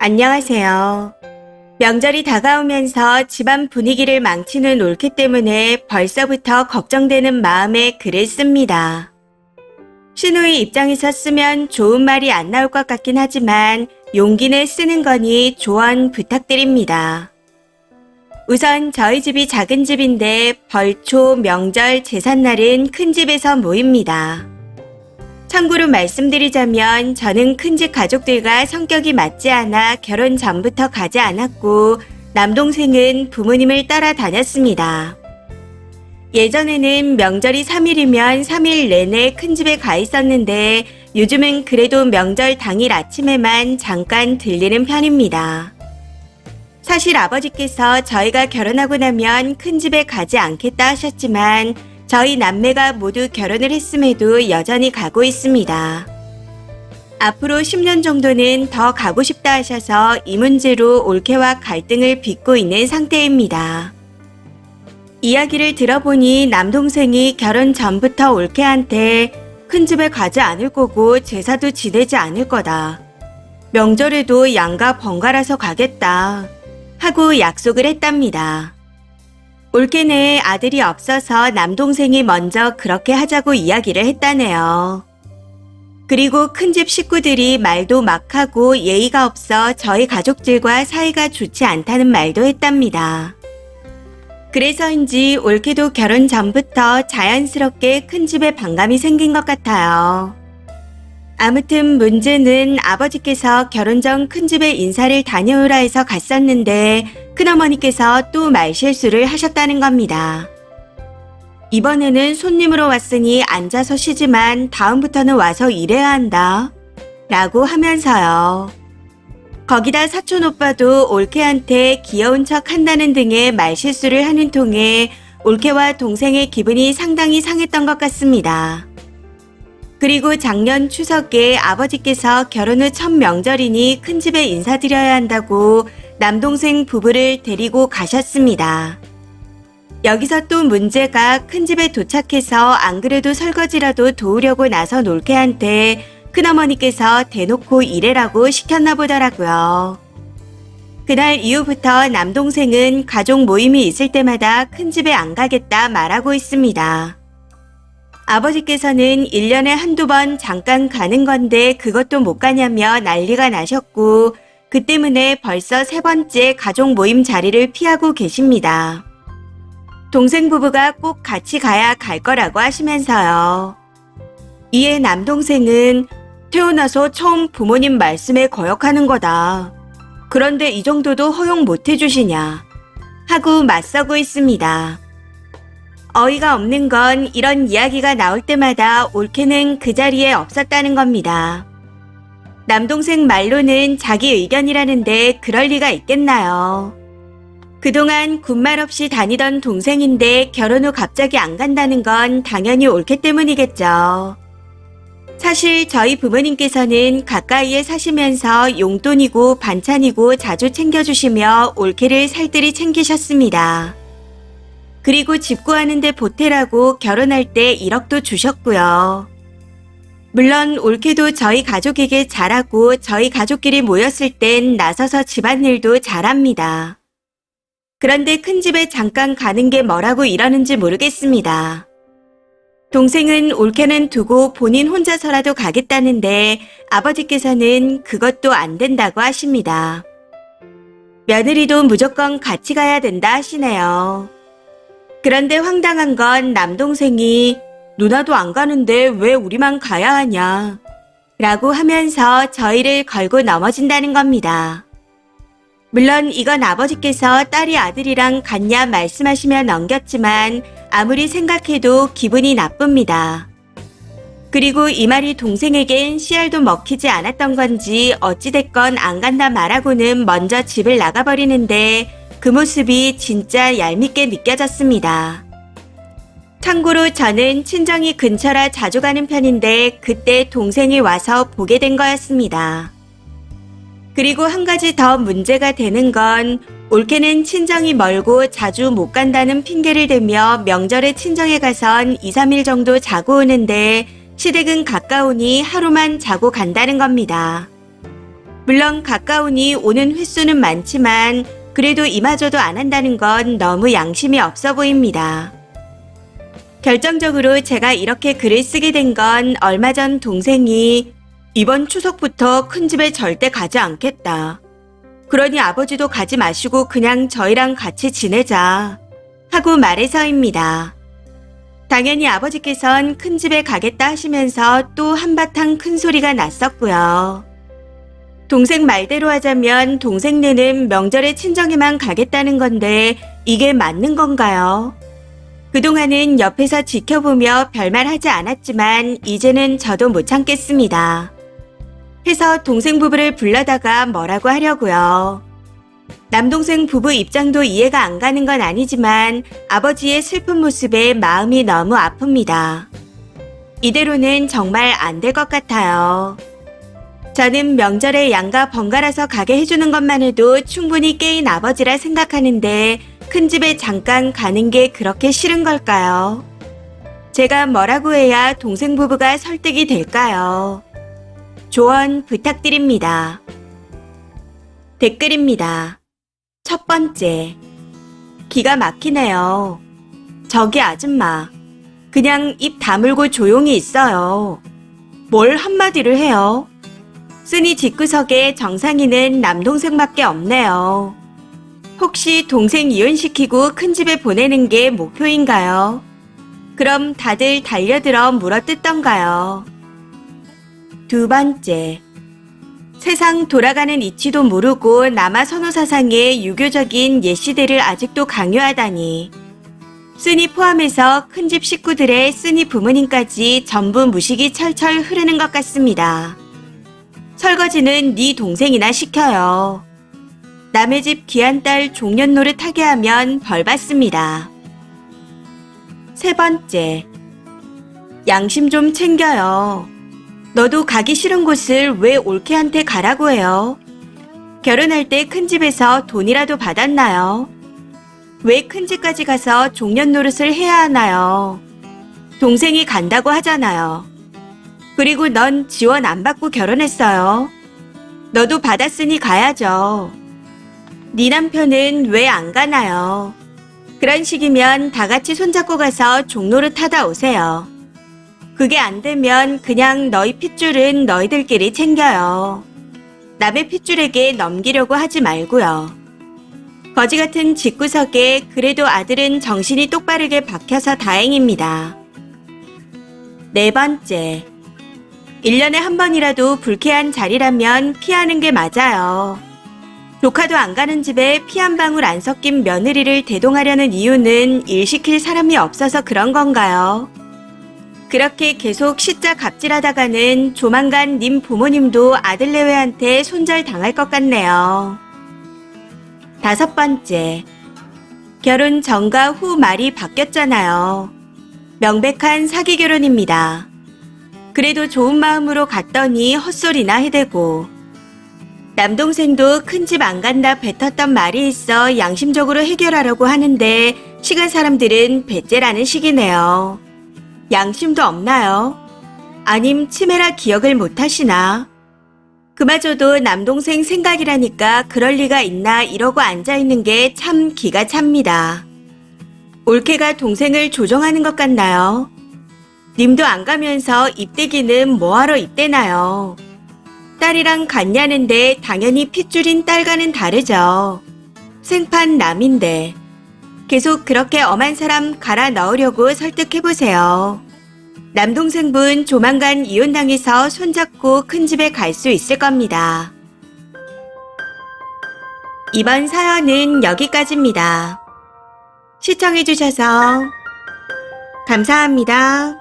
안녕하세요. 명절이 다가오면서 집안 분위기를 망치는 올케 때문에 벌써부터 걱정되는 마음에 글을 씁니다. 신우이 입장에서 쓰면 좋은 말이 안 나올 것 같긴 하지만 용기 내 쓰는 거니 조언 부탁드립니다. 우선 저희 집이 작은 집인데 벌초, 명절, 제삿날은 큰 집에서 모입니다. 참고로 말씀드리자면 저는 큰집 가족들과 성격이 맞지 않아 결혼 전부터 가지 않았고 남동생은 부모님을 따라 다녔습니다. 예전에는 명절이 3일이면 3일 내내 큰집에 가 있었는데 요즘은 그래도 명절 당일 아침에만 잠깐 들리는 편입니다. 사실 아버지께서 저희가 결혼하고 나면 큰집에 가지 않겠다 하셨지만 저희 남매가 모두 결혼을 했음에도 여전히 가고 있습니다. 앞으로 10년 정도는 더 가고 싶다 하셔서 이 문제로 올케와 갈등을 빚고 있는 상태입니다. 이야기를 들어보니 남동생이 결혼 전부터 올케한테 큰집에 가지 않을 거고 제사도 지내지 않을 거다. 명절에도 양가 번갈아서 가겠다. 하고 약속을 했답니다. 올케네 아들이 없어서 남동생이 먼저 그렇게 하자고 이야기를 했다네요. 그리고 큰집 식구들이 말도 막 하고 예의가 없어 저희 가족들과 사이가 좋지 않다는 말도 했답니다. 그래서인지 올케도 결혼 전부터 자연스럽게 큰집에 반감이 생긴 것 같아요. 아무튼 문제는 아버지께서 결혼 전 큰집에 인사를 다녀오라 해서 갔었는데 큰어머니께서 또 말실수를 하셨다는 겁니다. 이번에는 손님으로 왔으니 앉아서 쉬지만 다음부터는 와서 일해야 한다. 라고 하면서요. 거기다 사촌 오빠도 올케한테 귀여운 척 한다는 등의 말실수를 하는 통에 올케와 동생의 기분이 상당히 상했던 것 같습니다. 그리고 작년 추석에 아버지께서 결혼 후 첫 명절이니 큰집에 인사드려야 한다고 남동생 부부를 데리고 가셨습니다. 여기서 또 문제가 큰집에 도착해서 안 그래도 설거지라도 도우려고 나선 올케한테 큰어머니께서 대놓고 일해라고 시켰나 보더라고요. 그날 이후부터 남동생은 가족 모임이 있을 때마다 큰집에 안 가겠다 말하고 있습니다. 아버지께서는 1년에 한두 번 잠깐 가는 건데 그것도 못 가냐며 난리가 나셨고 그 때문에 벌써 3번째 가족 모임 자리를 피하고 계십니다. 동생 부부가 꼭 같이 가야 갈 거라고 하시면서요. 이에 남동생은 태어나서 처음 부모님 말씀에 거역하는 거다. 그런데 이 정도도 허용 못 해주시냐. 하고 맞서고 있습니다. 어이가 없는 건 이런 이야기가 나올 때마다 올케는 그 자리에 없었다는 겁니다. 남동생 말로는 자기 의견이라는데 그럴 리가 있겠나요? 그동안 군말 없이 다니던 동생인데 결혼 후 갑자기 안 간다는 건 당연히 올케 때문이겠죠. 사실 저희 부모님께서는 가까이에 사시면서 용돈이고 반찬이고 자주 챙겨주시며 올케를 살뜰히 챙기셨습니다. 그리고 집 구하는데 보태라고 결혼할 때 1억도 주셨고요. 물론 올케도 저희 가족에게 잘하고 저희 가족끼리 모였을 땐 나서서 집안일도 잘합니다. 그런데 큰집에 잠깐 가는 게 뭐라고 이러는지 모르겠습니다. 동생은 올케는 두고 본인 혼자서라도 가겠다는데 아버지께서는 그것도 안 된다고 하십니다. 며느리도 무조건 같이 가야 된다 하시네요. 그런데 황당한 건 남동생이 누나도 안 가는데 왜 우리만 가야 하냐 라고 하면서 저희를 걸고 넘어진다는 겁니다. 물론 이건 아버지께서 딸이 아들이랑 같냐 말씀하시며 넘겼지만 아무리 생각해도 기분이 나쁩니다. 그리고 이 말이 동생에겐 씨알도 먹히지 않았던 건지 어찌됐건 안 간다 말하고는 먼저 집을 나가버리는데 그 모습이 진짜 얄밉게 느껴졌습니다. 참고로 저는 친정이 근처라 자주 가는 편인데 그때 동생이 와서 보게 된 거였습니다. 그리고 한 가지 더 문제가 되는 건 올케는 친정이 멀고 자주 못 간다는 핑계를 대며 명절에 친정에 가선 2, 3일 정도 자고 오는데 시댁은 가까우니 하루만 자고 간다는 겁니다. 물론 가까우니 오는 횟수는 많지만 그래도 이마저도 안 한다는 건 너무 양심이 없어 보입니다. 결정적으로 제가 이렇게 글을 쓰게 된 건 얼마 전 동생이 이번 추석부터 큰 집에 절대 가지 않겠다. 그러니 아버지도 가지 마시고 그냥 저희랑 같이 지내자 하고 말해서입니다. 당연히 아버지께선 큰 집에 가겠다 하시면서 또 한바탕 큰 소리가 났었고요. 동생 말대로 하자면 동생네는 명절에 친정에만 가겠다는 건데 이게 맞는 건가요? 그동안은 옆에서 지켜보며 별말 하지 않았지만 이제는 저도 못 참겠습니다. 해서 동생 부부를 불러다가 뭐라고 하려고요. 남동생 부부 입장도 이해가 안 가는 건 아니지만 아버지의 슬픈 모습에 마음이 너무 아픕니다. 이대로는 정말 안 될 것 같아요. 저는 명절에 양가 번갈아서 가게 해주는 것만 해도 충분히 깨인 아버지라 생각하는데 큰 집에 잠깐 가는 게 그렇게 싫은 걸까요? 제가 뭐라고 해야 동생 부부가 설득이 될까요? 조언 부탁드립니다. 댓글입니다. 첫 번째, 기가 막히네요. 저기 아줌마, 그냥 입 다물고 조용히 있어요. 뭘 한마디를 해요? 쓰니 집구석에 정상이는 남동생밖에 없네요. 혹시 동생 이혼시키고 큰 집에 보내는 게 목표인가요? 그럼 다들 달려들어 물어뜯던가요? 두 번째, 세상 돌아가는 이치도 모르고 남아 선호사상의 유교적인 옛시대를 아직도 강요하다니. 쓰니 포함해서 큰집 식구들의 쓰니 부모님까지 전부 무식이 철철 흐르는 것 같습니다. 설거지는 네 동생이나 시켜요. 남의 집 귀한 딸 종년 노릇하게 하면 벌 받습니다. 세 번째, 양심 좀 챙겨요. 너도 가기 싫은 곳을 왜 올케한테 가라고 해요? 결혼할 때 큰 집에서 돈이라도 받았나요? 왜 큰 집까지 가서 종년 노릇을 해야 하나요? 동생이 간다고 하잖아요. 그리고 넌 지원 안 받고 결혼했어요. 너도 받았으니 가야죠. 네 남편은 왜 안 가나요? 그런 식이면 다 같이 손잡고 가서 종노릇 하다 오세요. 그게 안 되면 그냥 너희 핏줄은 너희들끼리 챙겨요. 남의 핏줄에게 넘기려고 하지 말고요. 거지 같은 집구석에 그래도 아들은 정신이 똑바르게 박혀서 다행입니다. 네 번째, 1년에 한 번이라도 불쾌한 자리라면 피하는 게 맞아요. 조카도 안 가는 집에 피 한 방울 안 섞인 며느리를 대동하려는 이유는 일 시킬 사람이 없어서 그런 건가요? 그렇게 계속 시자 갑질하다가는 조만간 님 부모님도 아들내외한테 손절당할 것 같네요. 다섯 번째, 결혼 전과 후 말이 바뀌었잖아요. 명백한 사기 결혼입니다. 그래도 좋은 마음으로 갔더니 헛소리나 해대고, 남동생도 큰 집 안 간다 뱉었던 말이 있어 양심적으로 해결하려고 하는데 시간 사람들은 배째라는 식이네요. 양심도 없나요? 아님 치매라 기억을 못하시나? 그마저도 남동생 생각이라니까 그럴 리가 있나 이러고 앉아있는 게 참 기가 찹니다. 올케가 동생을 조종하는 것 같나요? 님도 안 가면서 입대기는 뭐하러 입대나요? 딸이랑 갔냐는데 당연히 핏줄인 딸과는 다르죠. 생판 남인데. 계속 그렇게 엄한 사람 갈아 넣으려고 설득해보세요. 남동생분 조만간 이혼당해서 손잡고 큰 집에 갈 수 있을 겁니다. 이번 사연은 여기까지입니다. 시청해주셔서 감사합니다.